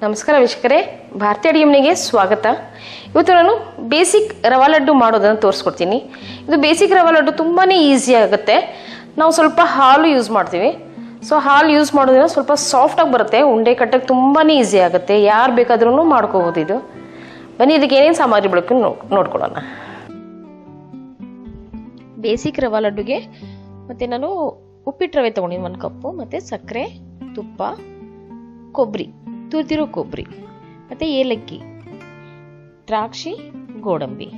ನಮಸ್ಕಾರ ವೀಕ್ಷಕರೇ, ಭಾರತೀಯ ಅಡುಗೆ ಮನೆಗೆ ಸ್ವಾಗತ. ಇವತ್ತು ನಾನು ಬೇಸಿಕ್ ರವಾ ಲಡ್ಡು ಮಾಡೋದನ್ನು ತೋರಿಸ್ಕೊಡ್ತೀನಿ. ಇದು ಬೇಸಿಕ್ ರವಾ ಲಡ್ಡು ತುಂಬಾ ಈಸಿ ಆಗುತ್ತೆ. ನಾವು ಸ್ವಲ್ಪ ಹಾಲು ಯೂಸ್ ಮಾಡ್ತೀವಿ. ಸೊ ಹಾಲು ಯೂಸ್ ಮಾಡೋದ್ರಿಂದ ಸ್ವಲ್ಪ ಸಾಫ್ಟಾಗಿ ಬರುತ್ತೆ. ಉಂಡೆ ಕಟ್ಟಕ್ಕೆ ತುಂಬಾ ಈಸಿ ಆಗುತ್ತೆ. ಯಾರು ಬೇಕಾದ್ರೂ ಮಾಡ್ಕೋಬೋದು. ಇದು ಬನ್ನಿ, ಇದಕ್ಕೆ ಏನೇನು ಸಾಮಗ್ರಿ ಬೇಕು ನೋಡ್ಕೊಳ್ಳೋಣ. ಬೇಸಿಕ್ ರವಾ ಲಡ್ಡುಗೆ ಮತ್ತು ನಾನು ಉಪ್ಪಿಟ್ಟು ರವೆ ತೊಗೊಂಡಿನಿ 1 ಕಪ್ಪು, ಮತ್ತು ಸಕ್ಕರೆ, ತುಪ್ಪ, ಕೊಬ್ಬರಿ, ತುರಿದಿರೋ ಕೊಬ್ಬರಿ, ಮತ್ತು ಏಲಕ್ಕಿ, ದ್ರಾಕ್ಷಿ, ಗೋಡಂಬಿ,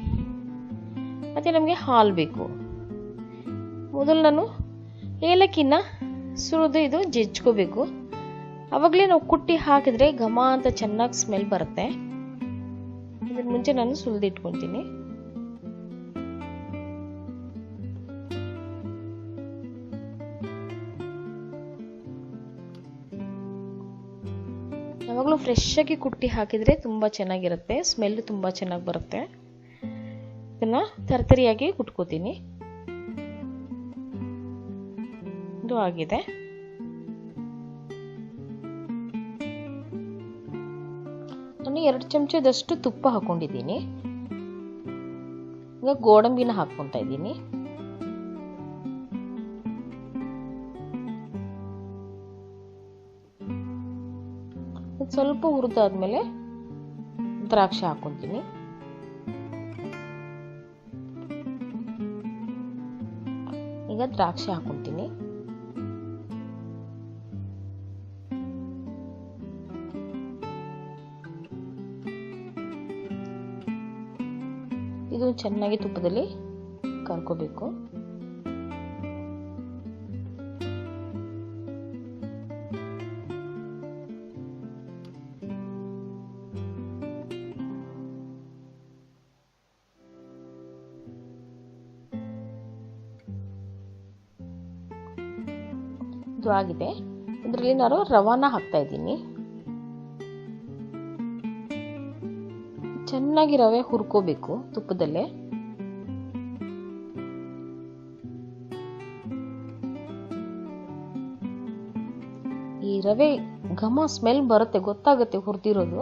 ಮತ್ತು ನಮಗೆ ಹಾಲು ಬೇಕು. ಮೊದಲು ನಾನು ಏಲಕ್ಕಿನ ಸುರಿದು ಇದು ಜಜ್ಕೋಬೇಕು. ಆವಾಗಲೇ ನಾವು ಕುಟ್ಟಿ ಹಾಕಿದ್ರೆ ಘಮ ಅಂತ ಚೆನ್ನಾಗಿ ಸ್ಮೆಲ್ ಬರುತ್ತೆ. ಇದ್ರ ಮುಂಚೆ ನಾನು ಸುಲಿದಿಟ್ಕೊತೀನಿ. ಯಾವಾಗಲೂ ಫ್ರೆಶ್ ಆಗಿ ಕುಟ್ಟಿ ಹಾಕಿದರೆ ತುಂಬ ಚೆನ್ನಾಗಿರುತ್ತೆ, ಸ್ಮೆಲ್ ತುಂಬ ಚೆನ್ನಾಗಿ ಬರುತ್ತೆ. ಇದನ್ನು ತರತರಿಯಾಗಿ ಕುಟ್ಕೋತೀನಿ. ಇದು ಆಗಿದೆ. ನಾನು 2 ಚಮಚದಷ್ಟು ತುಪ್ಪ ಹಾಕೊಂಡಿದ್ದೀನಿ. ಈಗ ಗೋಡಂಬಿನ ಹಾಕ್ಕೊತಾ ಇದ್ದೀನಿ. ಸ್ವಲ್ಪ ಹುರಿದಾದ್ಮೇಲೆ ದ್ರಾಕ್ಷಿ ಹಾಕೊಂತೀನಿ. ಈಗ ದ್ರಾಕ್ಷಿ ಹಾಕೊಂತೀನಿ. ಇದು ಚೆನ್ನಾಗಿ ತುಪ್ಪದಲ್ಲಿ ಕರ್ಕೋಬೇಕು. ಇದು ಆಗಿದೆ. ಇದರಲ್ಲಿ ನಾನು ರವಾನ ಹಾಕ್ತಾ ಇದ್ದೀನಿ. ಚೆನ್ನಾಗಿ ರವೆ ಹುರ್ಕೋಬೇಕು ತುಪ್ಪದಲ್ಲೇ. ಈ ರವೆ ಘಮ ಸ್ಮೆಲ್ ಬರುತ್ತೆ, ಗೊತ್ತಾಗುತ್ತೆ ಹುರಿದಿರೋದು.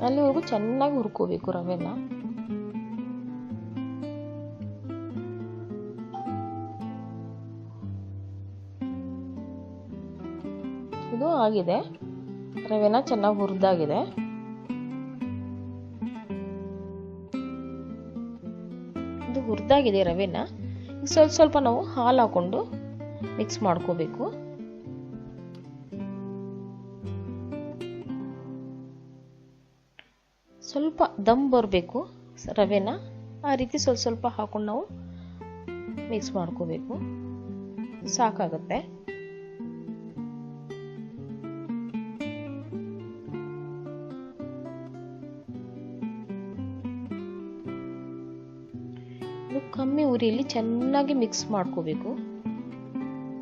ಅಲ್ಲಿವರೆಗೂ ಚೆನ್ನಾಗಿ ಹುರ್ಕೋಬೇಕು ರವೆನ. ಇದು ಆಗಿದೆ. ರವೆನ ಚೆನ್ನಾಗಿ ಹುರಿದಾಗಿದೆ. ಇದು ಹುರಿದಾಗಿದೆ ರವೆನ. ಸ್ವಲ್ಪ ಸ್ವಲ್ಪ ನಾವು ಹಾಲು ಹಾಕೊಂಡು ಮಿಕ್ಸ್ ಮಾಡ್ಕೋಬೇಕು. ಸ್ವಲ್ಪ ದಮ್ ಬರಬೇಕು ರವೆನ. ಆ ರೀತಿ ಸ್ವಲ್ಪ ಸ್ವಲ್ಪ ಹಾಕೊಂಡು ನಾವು ಮಿಕ್ಸ್ ಮಾಡ್ಕೋಬೇಕು. ಸಾಕಾಗುತ್ತೆ. ಕಮ್ಮಿ ಉರಿಯಲ್ಲಿ ಚೆನ್ನಾಗಿ ಮಿಕ್ಸ್ ಮಾಡ್ಕೋಬೇಕು.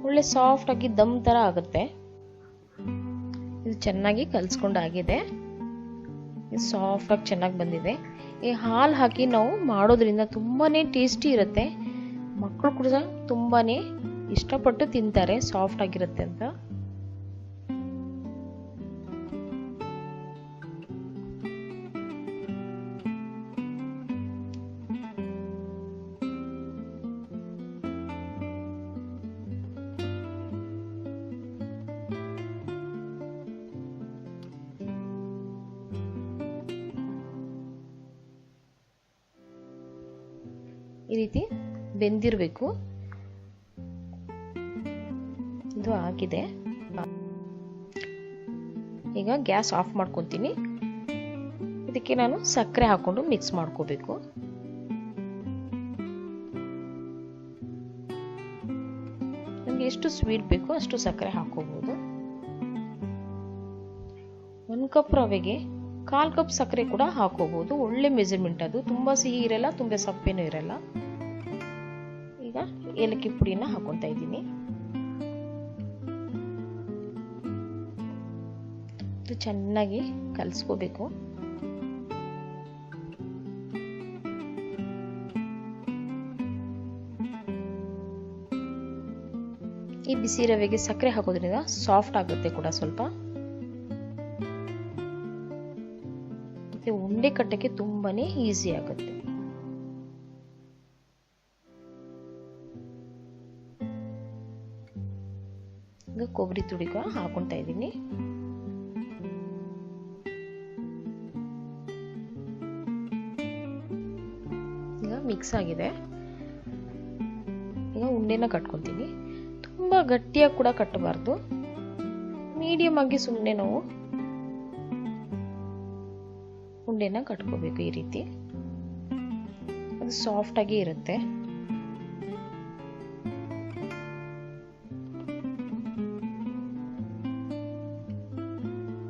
ಒಳ್ಳೆ ಸಾಫ್ಟ್ ಆಗಿ ದಮ್ ತರ ಆಗುತ್ತೆ. ಇದು ಚೆನ್ನಾಗಿ ಕಲಿಸ್ಕೊಂಡಾಗಿದೆ. ಇದು ಸಾಫ್ಟ್ ಆಗಿ ಚೆನ್ನಾಗಿ ಬಂದಿದೆ. ಈ ಹಾಲು ಹಾಕಿ ನಾವು ಮಾಡೋದ್ರಿಂದ ತುಂಬಾನೇ ಟೇಸ್ಟಿ ಇರುತ್ತೆ. ಮಕ್ಕಳು ಕೂಡ ತುಂಬಾನೇ ಇಷ್ಟಪಟ್ಟು ತಿಂತಾರೆ, ಸಾಫ್ಟ್ ಆಗಿರುತ್ತೆ ಅಂತ. ಈ ರೀತಿ ಬೆಂದಿರಬೇಕು. ಇದು ಆಗಿದೆ. ಈಗ ಗ್ಯಾಸ್ ಆಫ್ ಮಾಡ್ಕೊತೀನಿ. ಇದಕ್ಕೆ ನಾನು ಸಕ್ಕರೆ ಹಾಕೊಂಡು ಮಿಕ್ಸ್ ಮಾಡ್ಕೋಬೇಕು. ನಮಗೆ ಎಷ್ಟು ಸ್ವೀಟ್ ಬೇಕೋ ಅಷ್ಟು ಸಕ್ಕರೆ ಹಾಕೋಬಹುದು. 1 ಕಪ್ ರವೆಗೆ 1/4 ಕಪ್ ಸಕ್ಕರೆ ಕೂಡ ಹಾಕೋಬಹುದು. ಒಳ್ಳೆ ಮೆಜರ್ಮೆಂಟ್ ಅದು. ತುಂಬಾ ಸಿಹಿ ಇರಲ್ಲ, ತುಂಬಾ ಸಪ್ಪೇನೂ ಇರಲ್ಲ. ಈಗ ಏಲಕ್ಕಿ ಪುಡಿನ ಹಾಕೊಂತಾ ಇದ್ದೀನಿ. ಇದು ಚೆನ್ನಾಗಿ ಕಲಿಸ್ಕೋಬೇಕು. ಈ ಈ ಬಿಸಿ ರವೆಗೆ ಸಕ್ಕರೆ ಹಾಕೋದ್ರಿಂದ ಸಾಫ್ಟ್ ಆಗುತ್ತೆ ಕೂಡ ಸ್ವಲ್ಪ, ಮತ್ತೆ ಉಂಡೆ ಕಟ್ಟಕ್ಕೆ ತುಂಬಾನೇ ಈಸಿ ಆಗುತ್ತೆ. ಈಗ ಕೊಬ್ಬರಿ ತುರಿಗ ಹಾಕೊಂತಾ ಇದ್ದೀನಿ. ಈಗ ಮಿಕ್ಸ್ ಆಗಿದೆ. ಈಗ ಉಂಡೆನ ಕಟ್ಕೊಂತೀನಿ. ತುಂಬಾ ಗಟ್ಟಿಯಾಗಿ ಕೂಡ ಕಟ್ಟಬಾರ್ದು, ಮೀಡಿಯಂ ಆಗಿ ಸುಮ್ಮನೆ ನಾವು ಉಂಡೆನ ಕಟ್ಕೋಬೇಕು. ಈ ರೀತಿ ಅದು ಸಾಫ್ಟ್ ಆಗಿ ಇರುತ್ತೆ.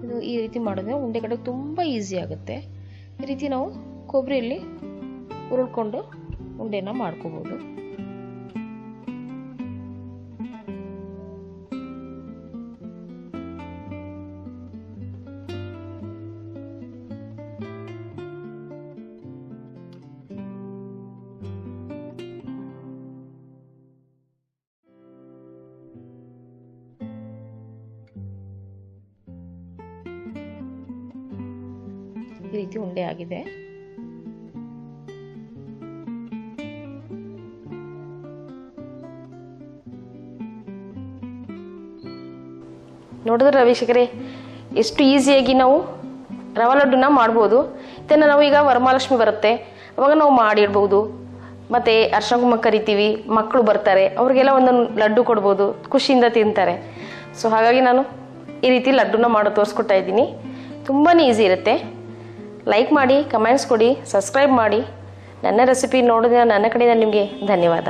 ಇದು ಈ ರೀತಿ ಮಾಡೋದ್ರೆ ಉಂಡೆ ಕಟ್ಟಕ್ಕೆ ತುಂಬಾ ಈಸಿ ಆಗುತ್ತೆ. ಈ ರೀತಿ ನಾವು ಕೊಬ್ಬರಿಯಲ್ಲಿ ಹುರುಳ್ಕೊಂಡು ಉಂಡೆನ ಮಾಡ್ಕೋಬಹುದು. ಈ ರೀತಿ ಉಂಡೆ ಆಗಿದೆ. ನೋಡಿದ್ರೆ ವೀಕ್ಷಕರೇ, ಎಷ್ಟು ಈಸಿಯಾಗಿ ನಾವು ರವಾ ಲಡ್ಡುನ ಮಾಡ್ಬೋದು. ಇದನ್ನು ನಾವು ಈಗ ವರಮಹಾಲಕ್ಷ್ಮಿ ಬರುತ್ತೆ ಅವಾಗ ನಾವು ಮಾಡಿಡ್ಬೋದು. ಮತ್ತು ಅರ್ಶಿನ ಕುಂಕುಮ ಕರಿತೀವಿ, ಮಕ್ಕಳು ಬರ್ತಾರೆ, ಅವ್ರಿಗೆಲ್ಲ ಒಂದೊಂದು ಲಡ್ಡು ಕೊಡ್ಬೋದು, ಖುಷಿಯಿಂದ ತಿಂತಾರೆ. ಸೊ ಹಾಗಾಗಿ ನಾನು ಈ ರೀತಿ ಲಡ್ಡುನ ಮಾಡೋ ತೋರಿಸ್ಕೊಡ್ತಾ ಇದ್ದೀನಿ. ತುಂಬಾ ಈಸಿ ಇರುತ್ತೆ. ಲೈಕ್ ಮಾಡಿ, ಕಮೆಂಟ್ಸ್ ಕೊಡಿ, ಸಬ್ಸ್ಕ್ರೈಬ್ ಮಾಡಿ. ನನ್ನ ರೆಸಿಪಿ ನೋಡಿದ್ರೆ ನನ್ನ ಕಡೆಯಿಂದ ನಿಮಗೆ ಧನ್ಯವಾದ.